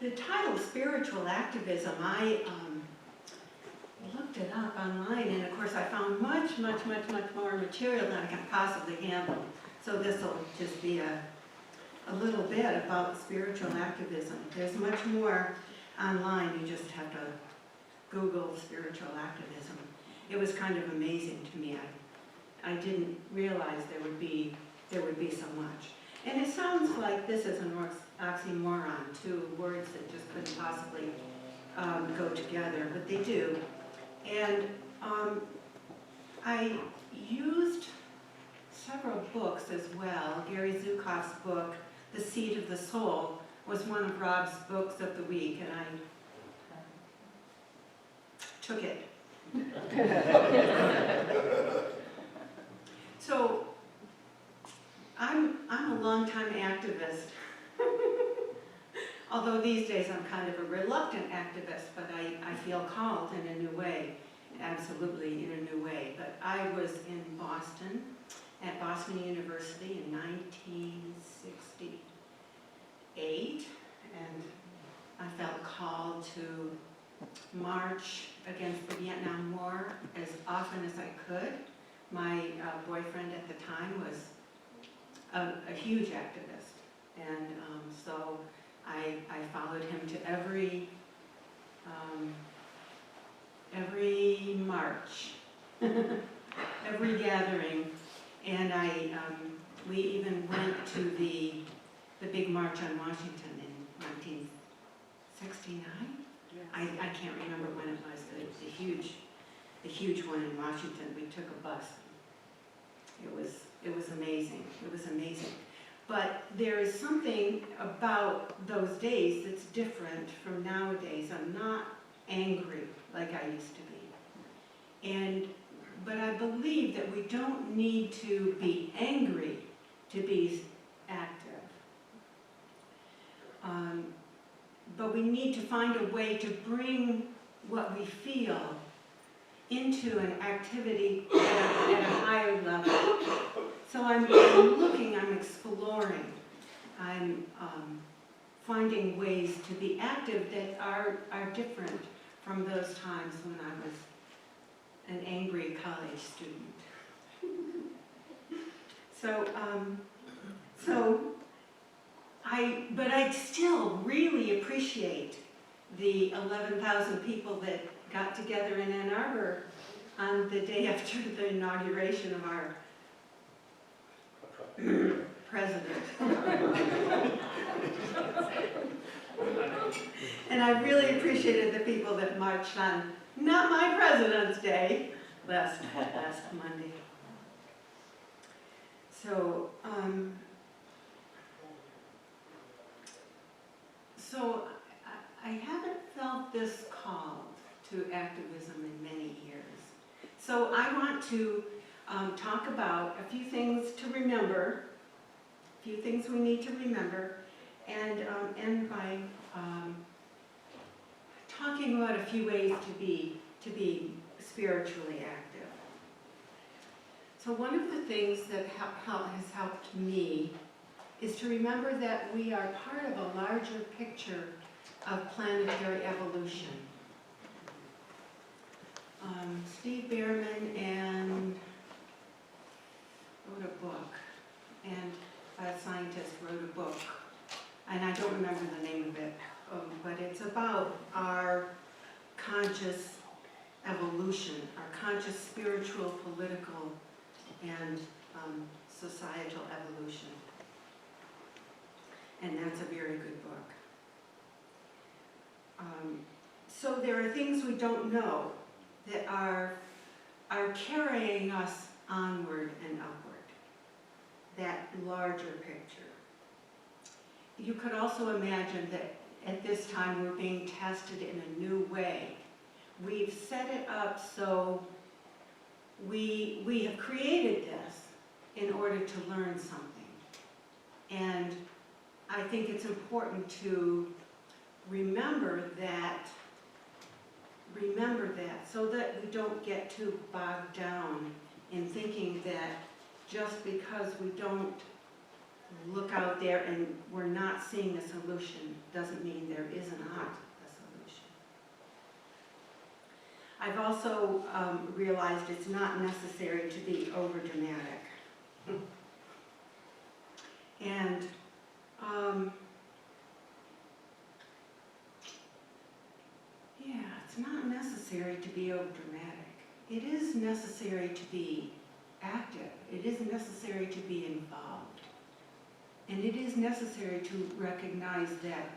the title Spiritual Activism, I looked it up online, and of course I found much more material than I can possibly handle. So this will just be a little bit about spiritual activism. There's much more online. You just have to Google spiritual activism. It was kind of amazing to me. I didn't realize there would be so much. And it sounds like this is an oxymoron, two words that just couldn't possibly go together, but they do. And I used several books as well. Gary Zukav's book, The Seed of the Soul, was one of Rob's books of the week, and I took it. So, I'm a longtime activist. Although these days I'm kind of a reluctant activist, but I feel called in a new way, absolutely in a new way. But I was in Boston, at Boston University in 1968, and I felt called to march against the Vietnam War as often as I could. My boyfriend at the time was a huge activist, and so I followed him to every march, every gathering, and we even went to the big march on Washington in 1969. Yes. I can't remember when it was. The huge one in Washington. We took a bus. It was amazing. It was amazing. But there is something about those days that's different from nowadays. I'm not angry like I used to be. But I believe that we don't need to be angry to be active. But we need to find a way to bring what we feel into an activity at a higher level. So I'm looking, I'm exploring, I'm finding ways to be active that are different from those times when I was an angry college student. But I still really appreciate the 11,000 people that got together in Ann Arbor on the day after the inauguration of our president. And I really appreciated the people that marched on, not my President's Day, last Monday. So I haven't felt this called to activism in many years. So I want to talk about a few things to remember, a few things we need to remember, and end by talking about a few ways to be spiritually active. So one of the things that has helped me is to remember that we are part of a larger picture of planetary evolution. Steve Behrman wrote a book, and a scientist wrote a book, and I don't remember the name of it, but it's about our conscious evolution, our conscious spiritual, political, and societal evolution. And that's a very good book. So there are things we don't know that are carrying us onward and upward, that larger picture. You could also imagine that at this time we're being tested in a new way. We've set it up so we have created this in order to learn something. And I think it's important to remember that so that we don't get too bogged down in thinking that just because we don't look out there and we're not seeing a solution doesn't mean there is not a solution. I've also realized it's not necessary to be overdramatic. And yeah, it's not necessary to be overdramatic. It is necessary to be active. It is necessary to be involved. And it is necessary to recognize that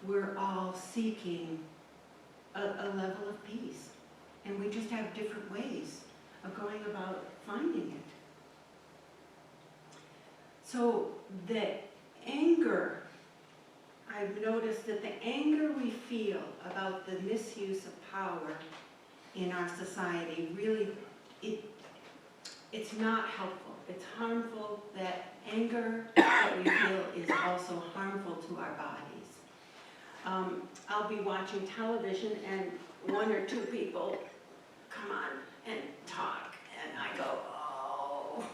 we're all seeking a level of peace. And we just have different ways of going about finding it. So the anger, I've noticed that the anger we feel about the misuse of power in our society really, it's not helpful. It's harmful. That anger that we feel is also harmful to our bodies. I'll be watching television and one or two people come on and talk and I go, oh.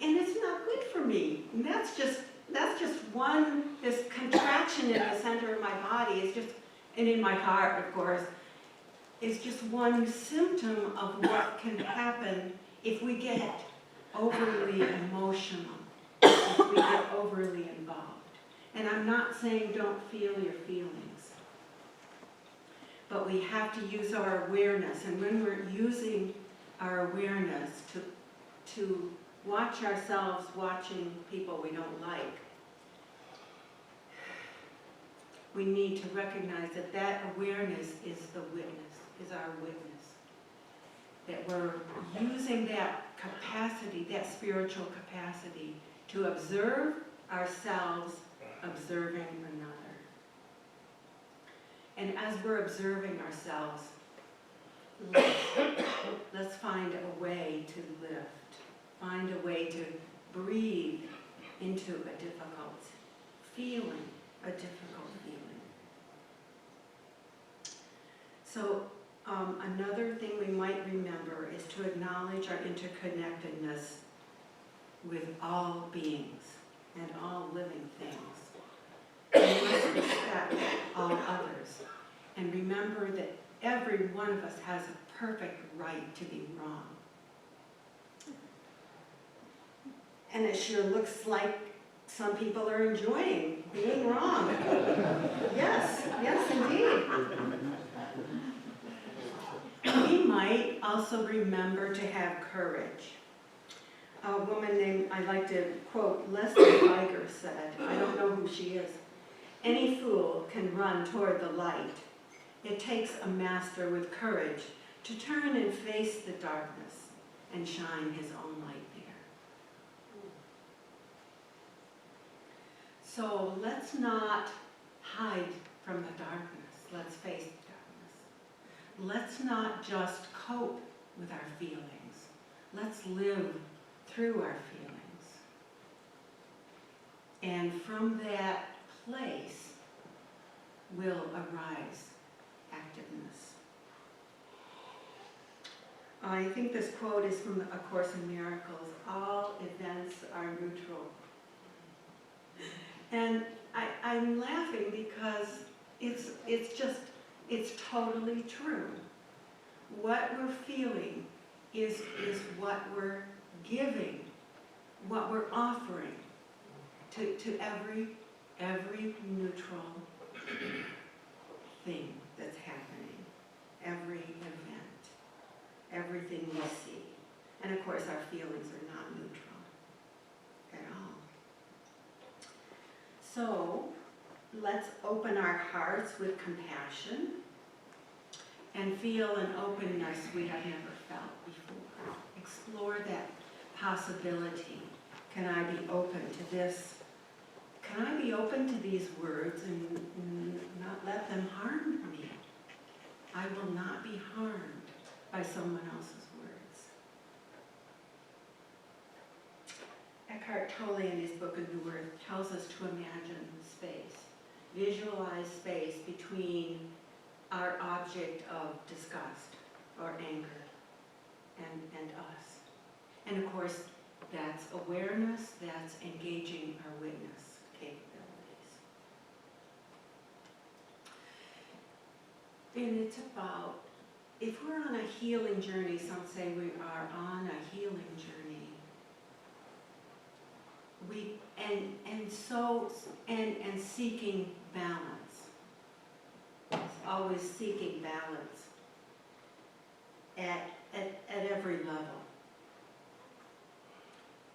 And it's not good for me. And that's just one, this contraction in the center of my body is just, and in my heart, of course, is just one symptom of what can happen if we get overly emotional, if we get overly involved. And I'm not saying don't feel your feelings, but we have to use our awareness. And when we're using our awareness to watch ourselves watching people we don't like, we need to recognize that that awareness is the witness, is our witness. That we're using that capacity, that spiritual capacity, to observe ourselves, observing another. And as we're observing ourselves, let's find a way to lift, find a way to breathe into a difficult feeling, So another thing we might remember is to acknowledge our interconnectedness with all beings and all living things. We must respect all others. And remember that every one of us has a perfect right to be wrong. And it sure looks like some people are enjoying being wrong. Yes, indeed. We might also remember to have courage. A woman named, I like to quote, Leslie Iger said, I don't know who she is, "Any fool can run toward the light. It takes a master with courage to turn and face the darkness and shine his own light there." So let's not hide from the darkness. Let's face the darkness. Let's not just cope with our feelings. Let's live through our feelings. And from that place will arise activeness. I think this quote is from A Course in Miracles. All events are neutral. And I'm laughing because it's totally true. What we're feeling is what we're giving, what we're offering to every neutral thing that's happening, every event, everything we see. And of course our feelings are not neutral at all. So let's open our hearts with compassion and feel an openness we have never felt before. Explore that possibility. Can I be open to this? Can I be open to these words and not let them harm me? I will not be harmed by someone else's words. Eckhart Tolle in his book, A New Earth, tells us to imagine space. Visualize space between our object of disgust or anger and us. And of course, That's awareness, that's engaging our witness capabilities. And it's about, if we're on a healing journey, some say we are on a healing journey. And seeking balance. Always seeking balance at every level.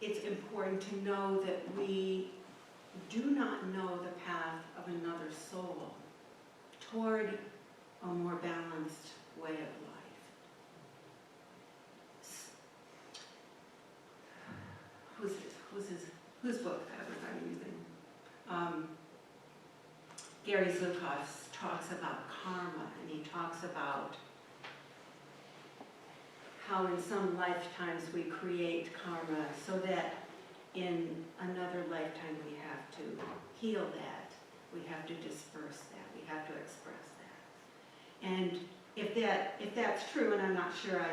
It's important to know that we do not know the path of another soul toward a more balanced way of life. Whose book that was I'm using? Gary Zukav talks about karma, and he talks about how in some lifetimes we create karma so that in another lifetime we have to heal that, we have to disperse that, we have to express that. And if that's true, and I'm not sure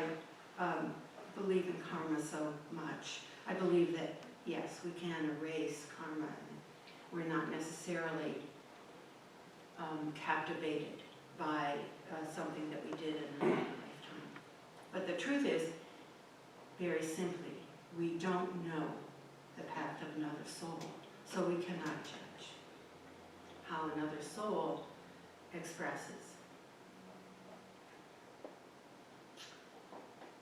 I believe in karma so much, I believe that yes, we can erase karma. We're not necessarily captivated by something that we did in another lifetime. But the truth is, very simply, we don't know the path of another soul, so we cannot judge how another soul expresses.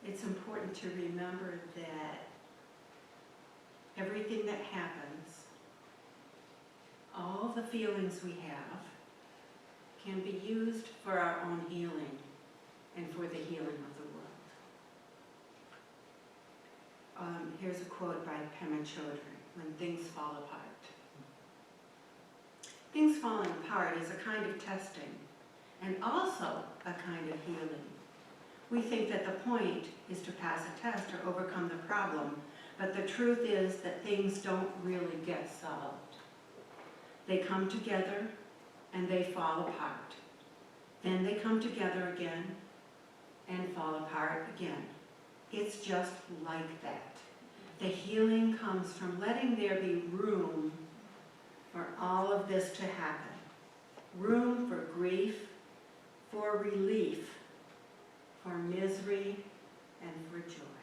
It's important to remember that everything that happens, all the feelings we have, can be used for our own healing and for the healing of the world. Here's a quote by Pema Chodron, "When things fall apart." Things falling apart is a kind of testing and also a kind of healing. We think that the point is to pass a test or overcome the problem, but the truth is that things don't really get solved. They come together and they fall apart. Then they come together again and fall apart again. It's just like that. The healing comes from letting there be room for all of this to happen. Room for grief, for relief, for misery, and for joy.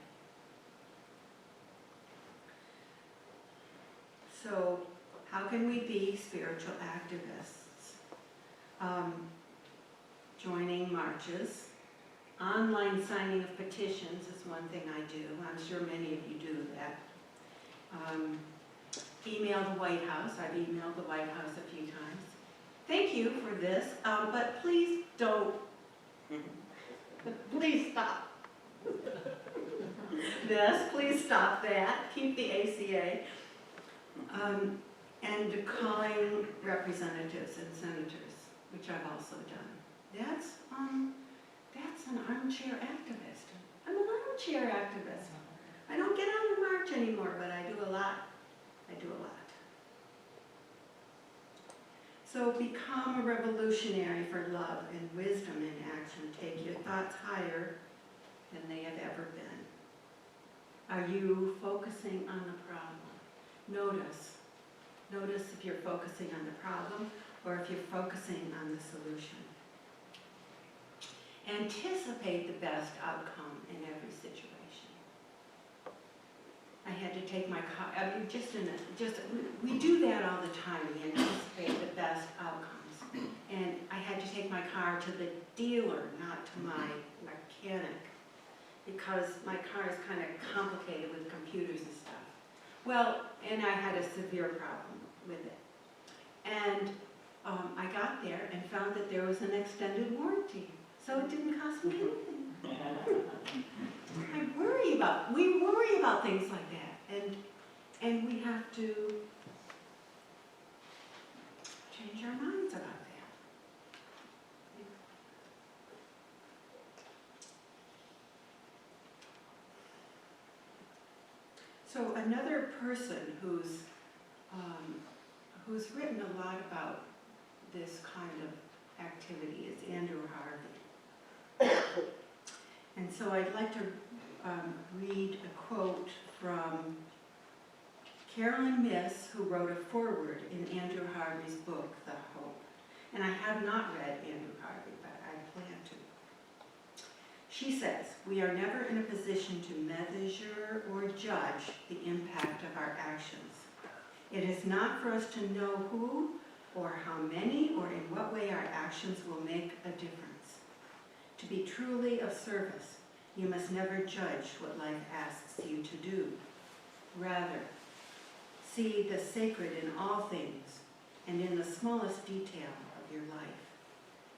So, how can we be spiritual activists? Joining marches. Online signing of petitions is one thing I do. I'm sure many of you do that. Email the White House. I've emailed the White House a few times. Thank you for this, but please don't. Please stop. This, please stop that. Keep the ACA. And calling representatives and senators, which I've also done. That's an armchair activist. I'm an armchair activist. I don't get out and march anymore, but I do a lot. I do a lot. So become a revolutionary for love and wisdom in action. Take your thoughts higher than they have ever been. Are you focusing on the problem? Notice if you're focusing on the problem or if you're focusing on the solution. Anticipate the best outcome in every situation. I had to take my car, we do that all the time, we anticipate the best outcomes. And I had to take my car to the dealer, not to my mechanic, because my car is kind of complicated with computers and stuff. Well, and I had a severe problem with it. And I got there and found that there was an extended warranty. So it didn't cost me anything. We worry about things like that. And we have to change our minds about that. So another person who's written a lot about this kind of activity is Andrew Harvey. And so I'd like to read a quote from Carolyn Miss, who wrote a foreword in Andrew Harvey's book, The Hope. And I have not read Andrew Harvey, but I plan to. She says, "We are never in a position to measure or judge the impact of our actions. It is not for us to know who or how many or in what way our actions will make a difference. To be truly of service, you must never judge what life asks you to do. Rather, see the sacred in all things and in the smallest detail of your life.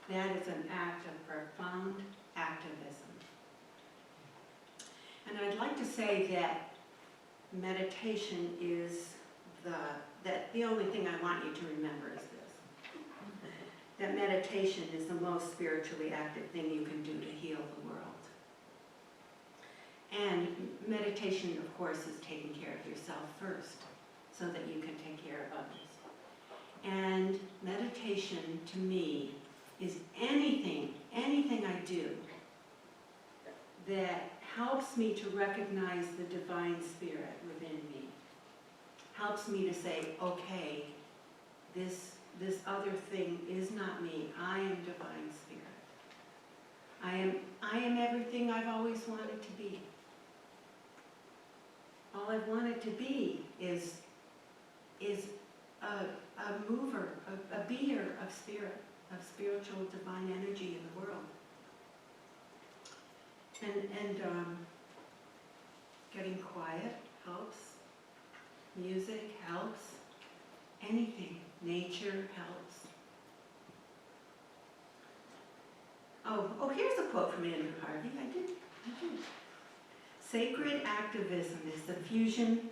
That is an act of profound activism." And I'd like to say that meditation is the only thing I want you to remember is this. That meditation is the most spiritually active thing you can do to heal the world. And meditation, of course, is taking care of yourself first, so that you can take care of others. And meditation, to me, is anything I do that helps me to recognize the divine spirit within me. Helps me to say, okay, this other thing is not me. I am divine spirit. I am everything I've always wanted to be. All I've wanted to be is a mover, a beer of spirit, of spiritual divine energy in the world. And getting quiet helps. Music helps. Anything. Nature helps. Oh, here's a quote from Andrew Harvey. I did. "Sacred activism is the fusion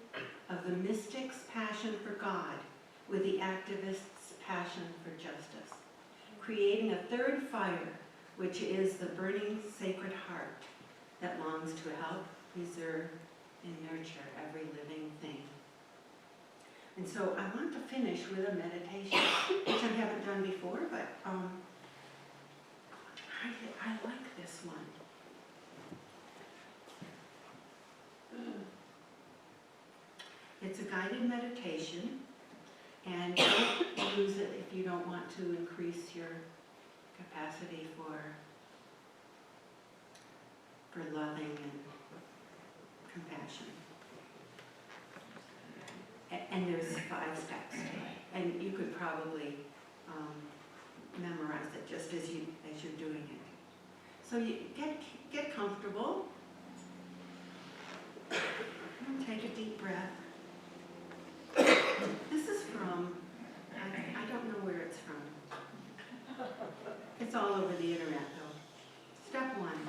of the mystic's passion for God with the activist's passion for justice, creating a third fire, which is the burning sacred heart that longs to help, preserve, and nurture every living thing." And so I want to finish with a meditation, which I haven't done before, but I like this one. It's a guided meditation, and don't use it if you don't want to increase your capacity for loving and compassion. And there's 5 steps to it, and you could probably memorize it just as you're doing it. So you get comfortable. Take a deep breath. This is from, I don't know where it's from. It's all over the internet though. Step 1,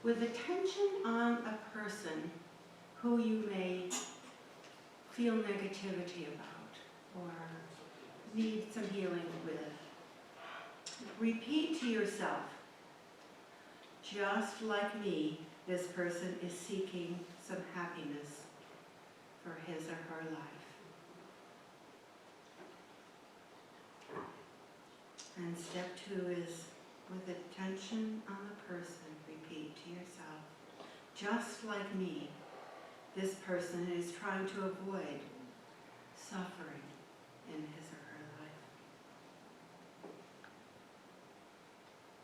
with attention on a person who you may feel negativity about or need some healing with, repeat to yourself, "Just like me, this person is seeking some happiness for his or her life." And step 2 is, with attention on the person, repeat to yourself, "Just like me, this person is trying to avoid suffering in his or her life."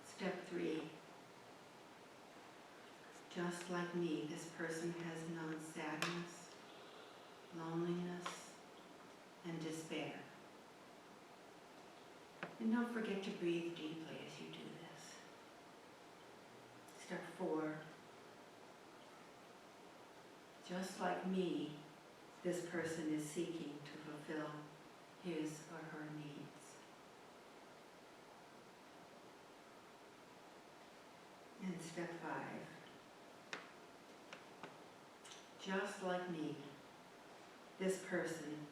Step 3, "Just like me, this person has known sadness, loneliness, and despair." And don't forget to breathe deeply as you do this. Step 4, "Just like me, this person is seeking to fulfill his or her needs." And step 5, "Just like me, this person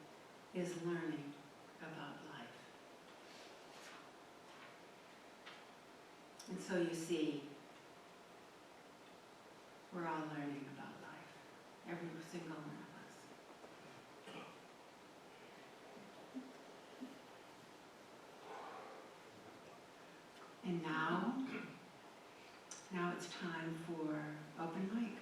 is learning about life." And so you see, we're all learning about life, every single one of us. And now it's time for open mic.